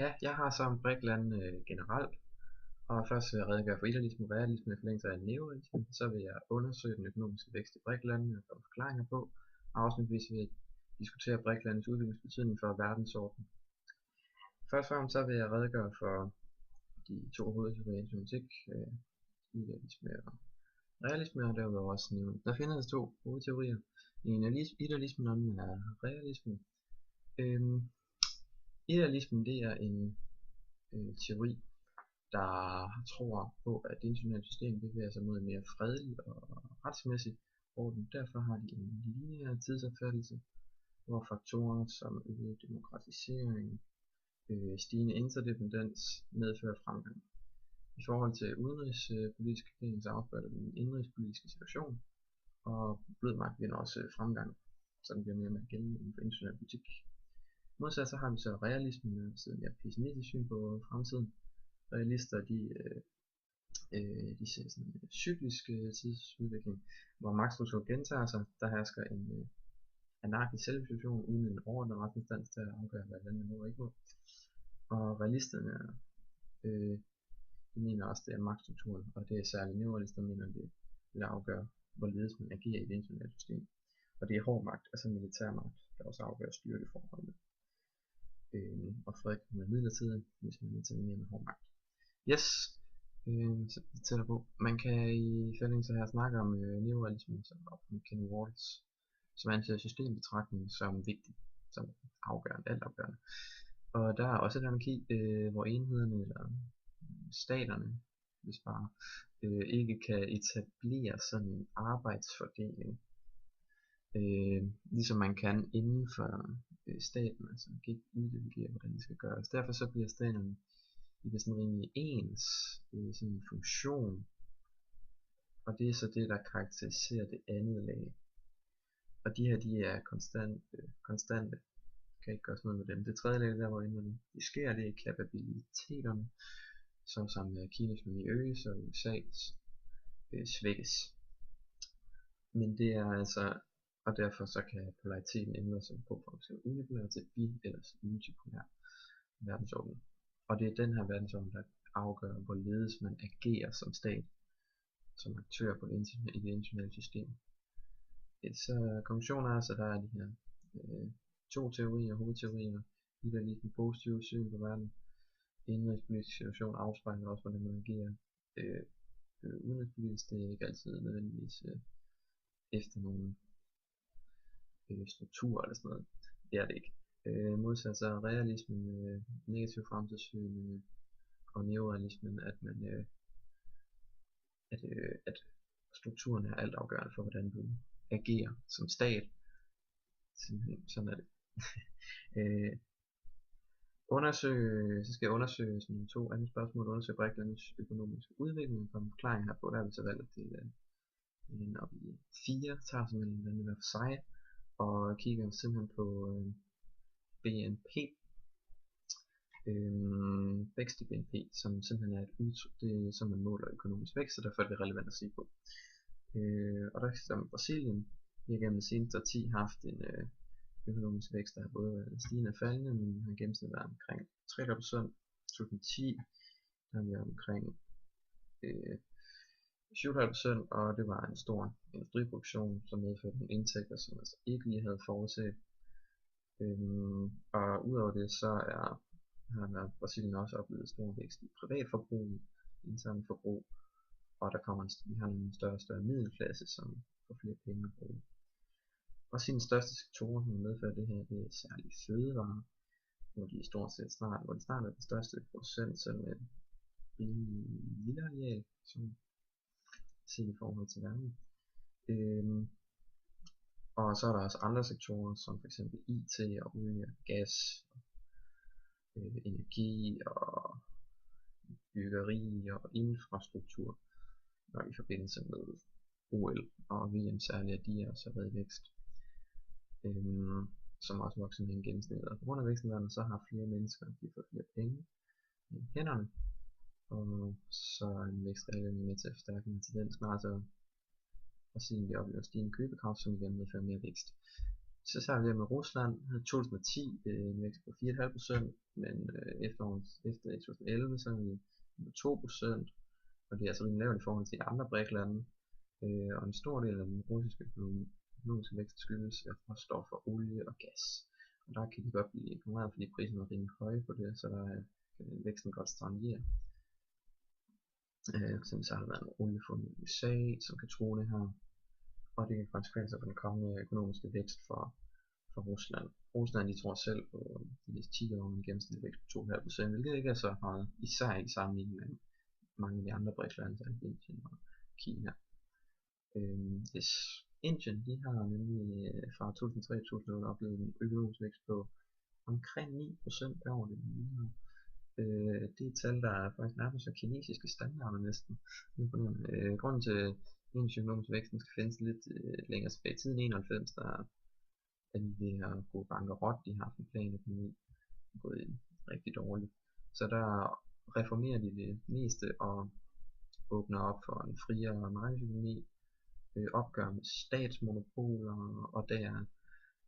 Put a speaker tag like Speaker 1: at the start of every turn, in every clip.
Speaker 1: Ja, jeg har så om BRIC-lande generelt, og først vil jeg redegøre for idealisme og realisme i forlængelse af neorealisme. Så vil jeg undersøge den økonomiske vækst i BRIC-landene og komme forklaringer på. Og afslutningsvis vil jeg diskutere BRIC-landenes udviklingsbetydning for verdensordenen. Først og fremmest så vil jeg redegøre for de to hovedteorier i politik, idealisme og realisme, og derudover også nævne. Der findes to hovedteorier. En er idealismen, og den er realismen. Idealismen det er en teori, der tror på, at det internationale system bevæger sig mod en mere fredelig og retsmæssig orden. Derfor har de en lineær tidsopfattelse, hvor faktorer som øget demokratisering, stigende interdependens medfører fremgang. I forhold til udenrigspolitisk regering afspejler den indrigspolitiske situation, og blød magt vinder også fremgang, så den bliver mere og mere gældende inden for international politik. Modsat så har vi så realismen, der er mere pessimistisk syn på fremtiden. Realister de ser sådan en cyklisk tidsudvikling, hvor magtstruktur gentager sig. Der hersker en anarkisk selvsituation uden en overordnet retsinstans til at afgøre, hvad landet må og ikke må. Og realisterne de mener også, det er magtstrukturen, og det er særligt neorealister, mener det vil afgøre, hvorledes man agerer i det internationale system. Og det er hård magt, altså militærmagt, der også afgør styrkeforholdene. Og fred med midlertidigt, hvis man intervenerer med hård magt. Yes, så det tæller på. Man kan i forlængelse her snakke om neorealismen, som op med Ken Walls, som anser systembetragtning som vigtig, som afgørende, altafgørende. Og der er også et anarki, hvor enhederne eller staterne, hvis bare ikke kan etablere sådan en arbejdsfordeling, ligesom man kan inden for staten, altså man kan ikke uddelegere, hvordan det skal gøres. Derfor så bliver staterne i det sådan rimelig ens sådan en funktion, og det er så det, der karakteriserer det andet lag. Og de her, de er konstante. Kan ikke gøres noget med dem. Det tredje lag, der hvor det sker, det er kapabiliteterne, som Kinas økonomi øges og USA's svækkes. Men det er altså, og derfor så kan polariteten ændre sig på fra eksempel unipolær til eller multipolær verdensorden. Og det er den her verdensorden, der afgør, hvorledes man agerer som stat, som aktør på i det internationale system. Så konklusioner er, så der er de her to teorier, hovedteorier, idealisme, positiv syn på verden. Indrigspolitisk situation afspejler også, hvordan man agerer. Udenrigspolitisk, det er ikke altid nødvendigvis efter nogle strukturer eller sådan noget. Det er det ikke. Modsat så er realismen negativ fremtidssyn, og neorealismen, at man at strukturen er altafgørende for, hvordan du agerer som stat. Sådan er det. Så skal jeg undersøge sådan to andre spørgsmål. Undersøge BRIC-landenes økonomiske udvikling, og komme forklaring her på. Der har vi så valgt at dele den op i 4, tager simpelthen den hver for sig, og kigger simpelthen på BNP, vækst i BNP, som simpelthen er et udtryk, det som man måler økonomisk vækst, så derfor er det relevant at se på. Og der er Brasilien, vi har gennem det seneste årti haft en økonomisk vækst, der har både været stigende og faldende, men har gennemsnittet været omkring 3%. 2010 der har vi omkring 7,5%, og det var en stor industriproduktion, som medførte nogle indtægter, som altså ikke lige havde forudset. Og udover det, så har Brasilien også oplevet stor vækst i privatforbrug, internt forbrug, og vi har en større og større middelklasse, som får flere penge at bruge. Og sine største sektorer, som medfører det her, det er særligt fødevarer, hvor de stort set snart er den største producent, selv med en lille areal, som set i forhold til verden. Og så er der også andre sektorer, som f.eks. IT og olie og gas, energi og byggeri og infrastruktur, når i forbindelse med OL og VM særligt, at de er også været i vækst, som også vokser med en gennemsnit. Og på grund af væksten så har flere mennesker, de får flere penge i hænderne, og så er en vækstregel med til at forstærke en tendens, altså og siden vi oplever stigende købekraft, som igen medfører mere vækst. Så ser vi det med Rusland, havde 2010 en vækst på 4,5%, men efter 2011 så havde vi 2%, og det er altså rimelig lavt i forhold til de andre BRIC-lande, og en stor del af den russiske økonomiske vækst skyldes råstoffer, olie og gas. Og der kan de godt blive konkurreret, fordi priserne er rimelig høje på det, så der kan væksten godt stagnere. For eksempel så har der været en oliefund i USA, som kan true det her, og det kan konsekvenser for den kommende økonomiske vækst for Rusland. Rusland de tror selv på de næste 10 år en gennemsnitlig vækst på 2,5%, hvilket ikke er så meget, især i sammenligning med mange af de andre BRIC-lande, som Indien og Kina. Indien de har nemlig fra 2003 til 2008 oplevet en økonomisk vækst på omkring 9% per år. Det er et tal, der er faktisk nærmest af kinesiske standarder næsten. Grunden til Indiens økonomiske væksten skal findes lidt længere tilbage i tiden. 91, der er de ved at gå bankerot. De har haft en planøkonomi, gået rigtig dårligt. Så der reformerer de det meste og åbner op for en friere markedsøkonomi, opgør med statsmonopoler, og der er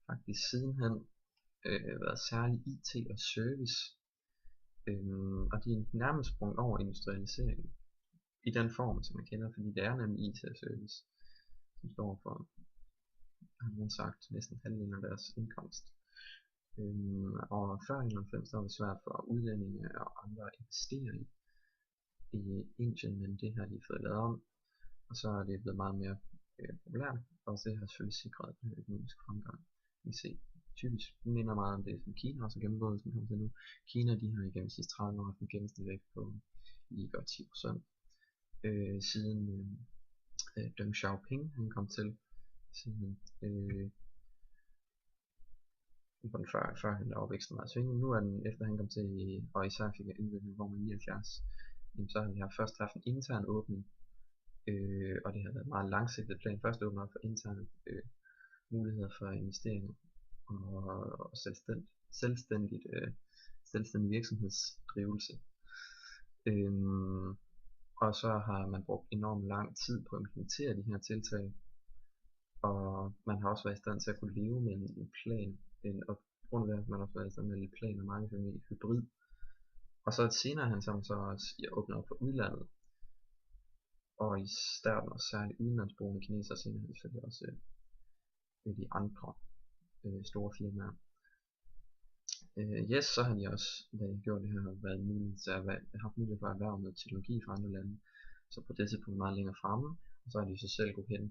Speaker 1: faktisk sidenhen været særlig IT og service, og de er nærmest sprunget over industrialiseringen i den form, som man kender, fordi det er nemlig IT og service, som står for, har man sagt, næsten halvdelen af deres indkomst. Og før 91 var det svært for udlændinge og andre at investere i Indien, men det har de fået lavet om, og så er det blevet meget mere populært, og det har selvfølgelig sikret den økonomiske fremgang. Vi ser typisk minder meget om det, som Kina også har gennemgået, som kommer til nu. Kina de har igennem de sidste 30 år haft en gennemsnitlig vækst på lige godt 10%. Siden Deng Xiaoping han kom til, siden før han var væksten meget svingende. Nu er den, efter han kom til, og især fik en udvikling, hvor man 79, så har vi først haft en intern åbning, og det har været en meget langsigtet plan. Først åbner op for interne muligheder for investeringer og selvstændig virksomhedsdrivelse. Og så har man brugt enormt lang tid på at implementere de her tiltag, og man har også været i stand til at kunne leve med en plan, og grund af det, man har også været i stand med en plan og markedsøkonomi hybrid. Og så senere han så også åbnet op for udlandet, og i starten også særligt udenlandsboende kinesere, senere selvfølgelig også de andre store firmaer. Så har de også, da de gjorde det her, haft mulighed for at erhverve noget teknologi fra andre lande, så på det tidspunkt meget længere fremme, og så har de så selv gået hen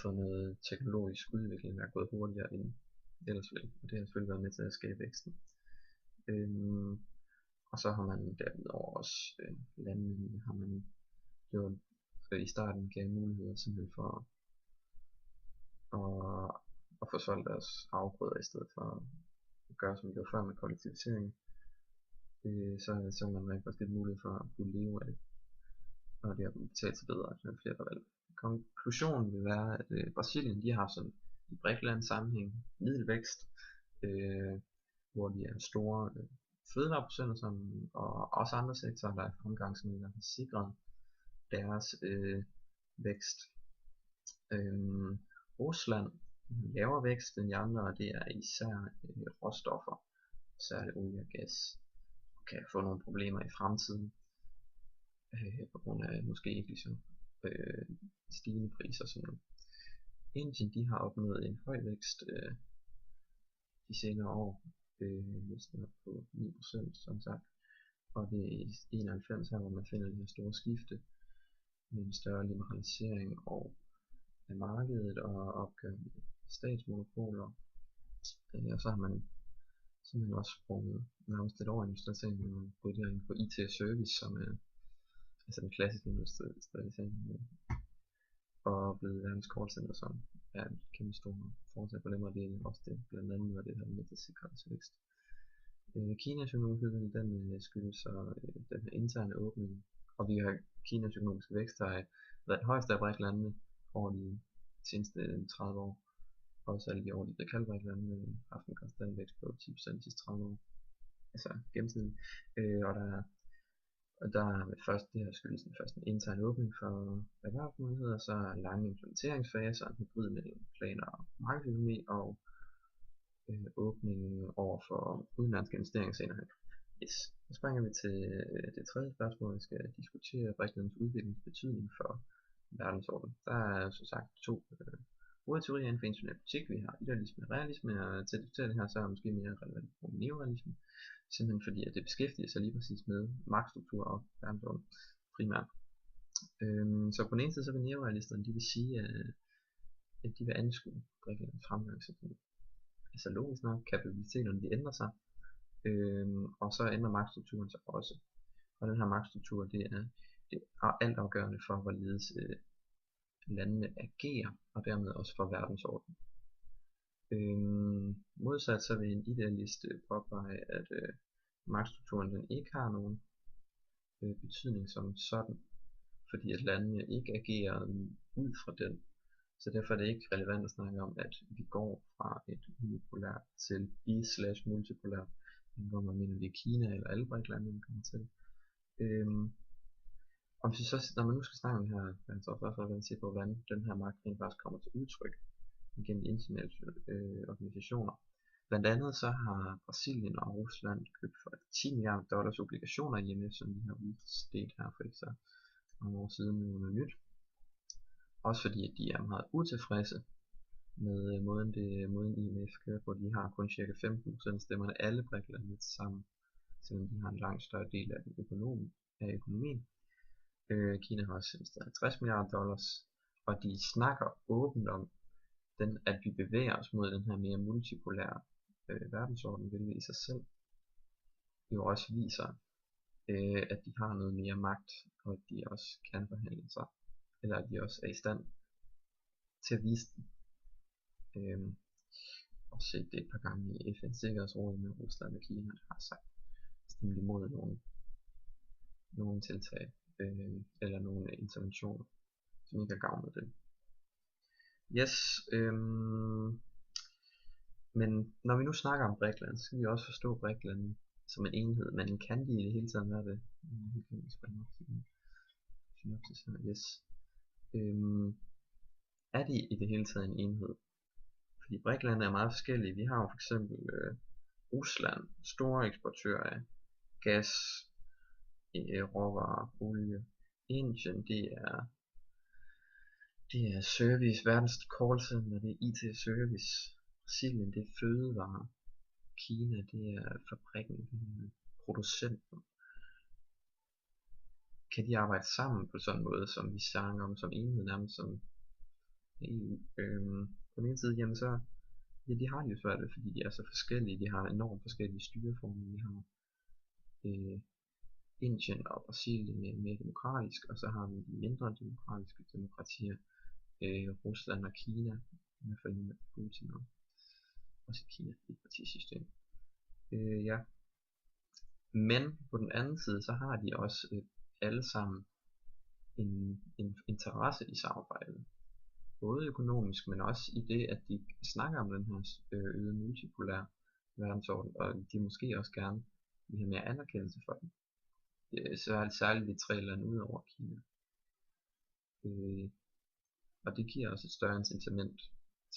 Speaker 1: for noget teknologisk udvikling, der er gået hurtigere end ellers ville, og det har selvfølgelig været med til at skabe væksten. Og så har man derudover også landene, har man gjort i starten gav muligheder simpelthen for at få solgt deres afgrøder i stedet for at gøre som vi gjorde før med kollektivisering. Så man rigtig også lidt mulighed for at kunne leve af det, og det har betalt sig bedre end flere der valgte. Konklusionen vil være, at Brasilien de har sådan i BRIC-land sammenhæng middelvækst, hvor de er store fødevareproducenter, og også andre sektorer, der er fremgang, som har sikret deres vækst. Rusland har lavere vækst end de andre, og det er især råstoffer, særligt olie og gas, og kan få nogle problemer i fremtiden, på grund af måske ikke ligesom stigende priser som nu. Indien de har opnået en høj vækst de senere år, næsten op på 9% som sagt, og det er i 91 her, hvor man finder det her store skifte med en større liberalisering af markedet og opgør med statsmonopoler, og så har man simpelthen også sprunget nærmest lidt over industrialiseringen og gået derind på IT og service, som er altså den klassiske industrialisering, og blevet verdens callcenter, som er en kæmpe stor foretag på dem, og det er også det, blandt andet noget af det her med til at sikre vækst. Kinas økonomiske udvikling, den skyldes så den her interne åbning, og vi har Kinas økonomiske vækst, der har været den højeste af BRIC-landene over de seneste 30 år, også alle de år, de bliver kaldt BRIC-landene, har haft en konstant vækst på 10% de sidste 30 år, altså gennemsnitligt, og der Og der er først, det her skyldes først en intern åbning for erhvervsmuligheder, så er lange implementeringsfaser, en hybrid mellem planer og markedsøkonomi, og åbningen over for udenlandske investeringer senere hen. Yes. Så springer vi til det tredje spørgsmål, vi skal diskutere BRIC-landenes udviklingsbetydning for verdensordenen. Der er som sagt to hovedteorier inden for international politik. Vi har idealisme og realisme, og til at diskutere det her, så er måske mere relevant for neorealisme. Simpelthen fordi, at det beskæftiger sig lige præcis med magtstruktur og verdensorden primært. Så på den ene side, så vil neorealisterne, de vil sige, at de vil anskue BRIC-landenes fremgang. Altså logisk nok, kapabiliteterne de ændrer sig, og så ændrer magtstrukturen sig også. Og den her magtstruktur, det er altafgørende for, hvorledes landene agerer, og dermed også for verdensordenen. Modsat så vil en idealist påpege, at magtstrukturen den ikke har nogen betydning som sådan, fordi at landene ikke agerer ud fra den. Så derfor er det ikke relevant at snakke om, at vi går fra et unipolært til bi/multipolært, hvor man mener det er Kina eller alle BRIC-lande, man kommer til. Og hvis så, når man nu skal snakke om det her, så er det også se på, hvordan den her magt rent faktisk kommer til udtryk gennem de internationale organisationer. Blandt andet så har Brasilien og Rusland købt for $10 milliarder obligationer i IMF, som de har udstedt her for ikke så nogle år siden noget nyt. Også fordi at de er meget utilfredse med måden IMF kører på. De har kun cirka 15% stemmerne alle BRIC-lande sammen, selvom de har en langt større del af økonomien. Kina har også investeret $50 milliarder, og de snakker åbent om, at vi bevæger os mod den her mere multipolære verdensorden, hvilket i sig selv jo også viser, at de har noget mere magt, og at de også kan forhandle sig, eller at de også er i stand til at vise den. Og set det et par gange i FN's Sikkerhedsråd med Rusland og Kina, der har sagt stemt imod nogle tiltag, eller nogle interventioner, som ikke har gavnet dem. Yes, men når vi nu snakker om BRIC-lande, så skal vi også forstå BRIC-lande som en enhed, men kan de i det hele taget være det? Yes. Er de i det hele taget en enhed? Fordi BRIC-lande er meget forskellige. Vi har jo for eksempel Rusland, store eksportør af gas, råvarer, olie. Indien, det er service, verdens callcenter, det er IT-service. Brasilien, det er fødevarer. Kina, det er fabrikken, det er producenten. Kan de arbejde sammen på sådan en måde, som vi snakker om som enhed, nærmest som EU? På den ene side, jamen så, ja, de har jo svært ved, fordi de er så forskellige. De har enormt forskellige styreformer. Vi har Indien og Brasilien mere demokratisk, og så har vi de mindre demokratiske demokratier, Rusland og Kina, i hvert fald med Putin og også Kina, et partisystem. Ja. Men på den anden side, så har de også alle sammen en interesse i samarbejdet. Både økonomisk, men også i det, at de snakker om den her øgede multipolære verdensorden, og de måske også gerne vil have mere anerkendelse for den. Særligt de 3 lande ud over Kina. Og det giver også et større incitament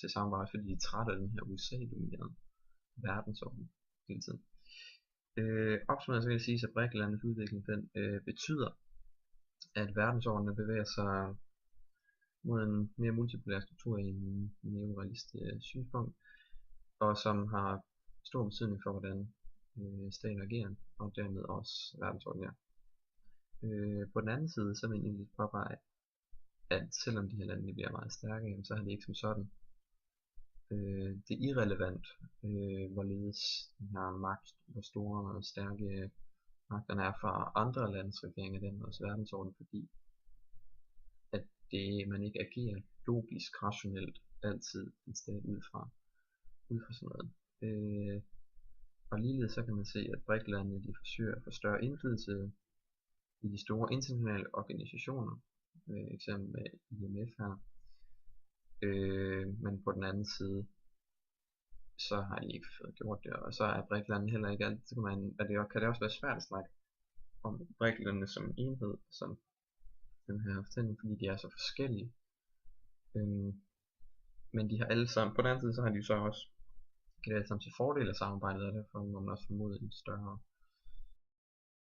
Speaker 1: til samarbejde, fordi de er trætte af den her USA-dominerede verdensorden hele tiden. Opsummeret så kan jeg sige, at BRIC-landenes udvikling den betyder, at verdensordenen bevæger sig mod en mere multipolær struktur i en neorealistisk synspunkt, og som har stor betydning for, hvordan staten agerer, og dermed også verdensordenen er. På den anden side, så vil jeg egentlig påpege, at selvom de her lande bliver meget stærke, så er det ikke som sådan. Det er irrelevant, hvorledes den her magt, hvor store og stærke magterne er for andre landes regeringer, den også verdensorden, fordi at man ikke agerer logisk, rationelt altid en stat ud fra sådan noget. Og ligeledes så kan man se, at BRIC-landene de forsøger at få større indflydelse i de store internationale organisationer, eksempel med IMF her. Men på den anden side, så har de ikke fået gjort det, og så er BRIC-landene heller ikke altid, kan det også være svært at snakke om brikkerne som enhed, som den her fortælling, fordi de er så forskellige. Men de har alle sammen, på den anden side, så har de så også, kan det alle sammen til fordel af samarbejdet, og derfor må man også formode en større